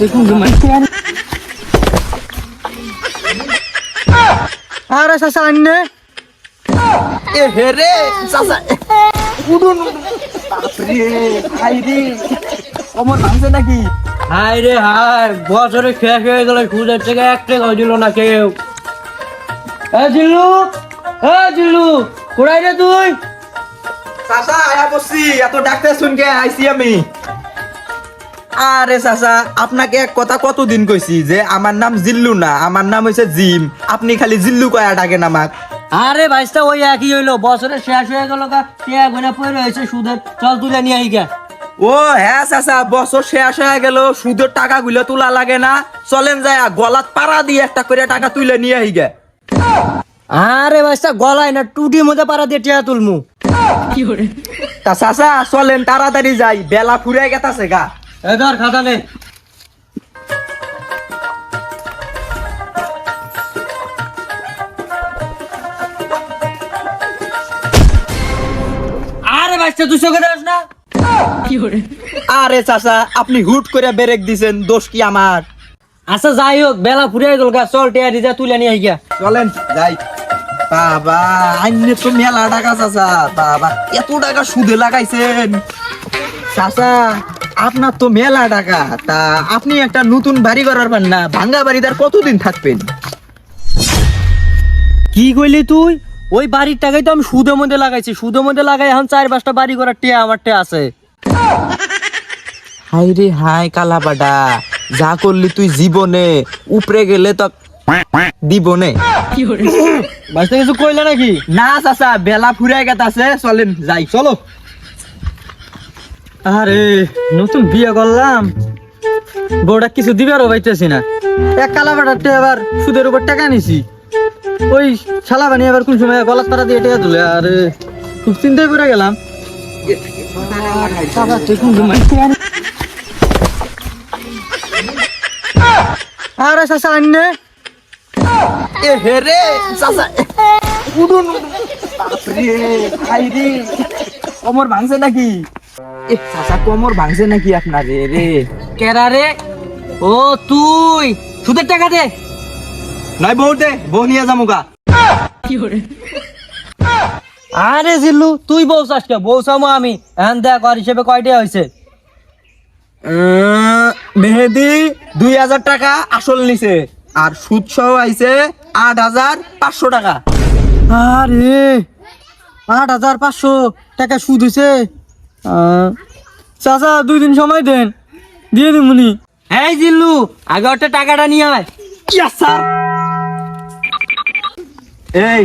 দেখুন আরে চাচা আন্নে এ হেরে চাচা উডুন বাপরে হাইরে অমর ভাঙছে নাকি? হাই রে হাই বছরে শেষ হয়ে গেল সুদের থেকে এক টাকাও দিল না কেউ। জিল্লু কোথায় রে তুই? চাচা আয়া বসছি, এত ডাক্তার শুনকে আইছি আমি। আরে চাচা আপনাকে এক কথা কতদিন কইছি যে আমার নাম জিল্লু না, আমার নাম হইছে জিম। আপনি খালি জিল্লু কয়া ডাকেন আমাক। আরে ভাইস্তা ওই একই হইলো, বছরে শেষ হয়ে গেল গা টিয়া গুনা পড়ে রয়েছে সুদের, চল তুলে নিয়ে আই গা। ও হ্যাঁ চাচা, বছর শেষ হয়ে গেল, সুদের টাকা গুলো তোলা লাগে না, চলেন যায় গলাত পাড়া দিয়ে একটা করে টাকা তুলে নিয়ে আই গে। আরে ভাইস্তা গলায় না টুটির মধ্যে পাড়া দিয়ে টিয়া তুলমু। তা চাচা চলেন তাড়াতাড়ি যাই, বেলা ফুরে গেতাছে গা। এ ধর খাতা নে। আরে ভাইস্তা তুই চোখে দেখ না। আরে চাচা আপনি হুট করে ব্রেক দিছেন, দোষ কি আমার? আচ্ছা যাই হোক, বেলা ফুরিয়ে গেল গা, চল টিয়া দিয়ে তুলে নিয়ে আই গা। চলেন যাই। বাবা আইনে তো মেলা টাকা চাচা, বাবা এত টাকা সুদে লাগাইছেন। চাচা আপনার তো মেলা টাকা, তা আপনি একটা নতুন বাড়ি করার পান না, ভাঙ্গা বাড়িতে আর কতদিন থাকবেন? কি কইলি তুই? ওই বাড়ির টাকাই তো আমি সুদের মধ্যে লাগাইছি, সুদের মধ্যে লাগাই এখন 4-5টা বাড়ি করার টিয়া আমার টিয়া আছে। হাই রে হাই কালাবাডা, যা করলি তুই জীবনে উপরে গেলে তো দিবনে। বাসটা কিছু কইলে নাকি? না চাচা বেলা ফুরে গেতাছে, চলেন যাই। চলো। আরে নতুন বিয়ে করলাম, বউটা কিছু দিবারও পাইতেছি না। এক কালা বাটারতে আবার সুদের উপর টাকা নিছি, ওই শালা বানিয়ে আবার কোন সময় গলাত পাড়া দিয়ে টাকা তুলে। আরে খুব চিন্তায় পড়ে গেলাম। আরে চাচা আন্নে এ হেরে চাচা উডুন বাপরে হাইরে কোমর ভাঙছে নাকি? এ চাচা কোমর ভাঙছে নাকি আপনার? রে রে কেরা রে? ও তুই সুদের টাকা দে। নাই বউ দে, বউ নিয়ে যামুগা। আরে জিল্লু তুই বউ চাস কে? বউ চামো আমি। এখন দেখ আর হিসেবে কয়টা হয়েছে। মেহেদি 2000 টাকা আসল নিছে, আর সুদ সহ আইছে 8500 টাকা। আরে 8500 টাকা সুদ হয়েছে। চাচা 2 দিন সময় দেন, দিয়ে দিমুনি। এই জিল্লু আগে ওটা টাকাটা নিয়ে আয়। Yes sir. এই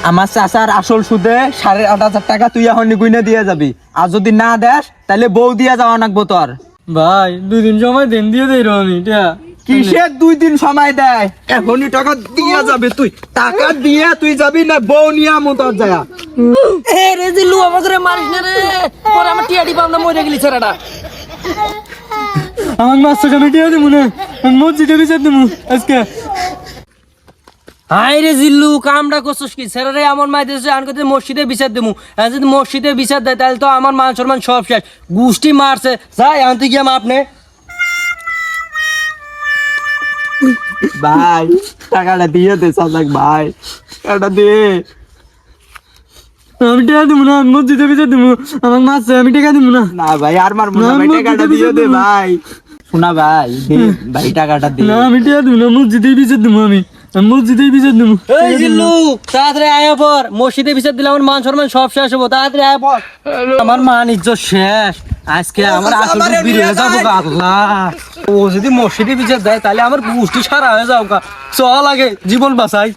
আমার চাচার আসল সুদে 8500 টাকা তুই এখন গুইনা দিয়ে যাবি, আর যদি না দেস তাহলে বউ দিয়া যাওয়া নাকবো তোর। ভাই 2 দিন সময় দেন, দিয়ে দেই আমি। কিসের 2 দিন সময় দেয়? এখনই টাকা দিয়া যাবে, তুই টাকা দিয়ে তুই যাবি না বউ নিয়ে আমু তোর জায়গা। এ রে জিল্লু আমাকে মারিস না রে, পরে আমার টিয়াডি পাম না, মরে গেলি ছেড়াটা। আমার মাস্টার আমি টিয়া দিমু না, মসজিদে বিচার দিমু আজকে। হাই রে জিল্লু কামটা করছিস কি? ছেড়ে রে আমার মাই দেশে আনকে মসজিদে বিচার দেবো। যদি মসজিদে বিচার দেয় তাহলে তো আমার মান সম্মান সব শেষ, গুষ্টি মারছে। যাই আনতে গিয়ে আপনি। ভাই টাকাটা দিয়ে দে চাচাক, ভাই টাকাটা দে। আমি টাকা দিব না, মসজিদে বিচার দেবো। আমার মারছে, আমি টাকা দিব না। না ভাই আর মারবো না ভাই, টাকাটা দিয়ে দে ভাই। শোনা ভাই, দে ভাই টাকাটা দে। না আমি টাকা দিব না, মসজিদে বিচার দেবো। আমি মসজিদে বিচার দেবো। এই জিল্লু তাড়াতাড়ি আয়া পর, মসজিদে বিচার দিলে আমার মান সম্মান সব শেষ হবো। তাড়াতাড়ি আয়া পর, আমার মান ইজ্জত শেষ আজকে। আমার আসল বেরিয়ে যাবো গা। আল্লাহ, ও যদি মসজিদে বিচার দেয় তাহলে আমার গোষ্ঠী সারা হয়ে যাও গা। চল আগে জীবন বাঁচাই।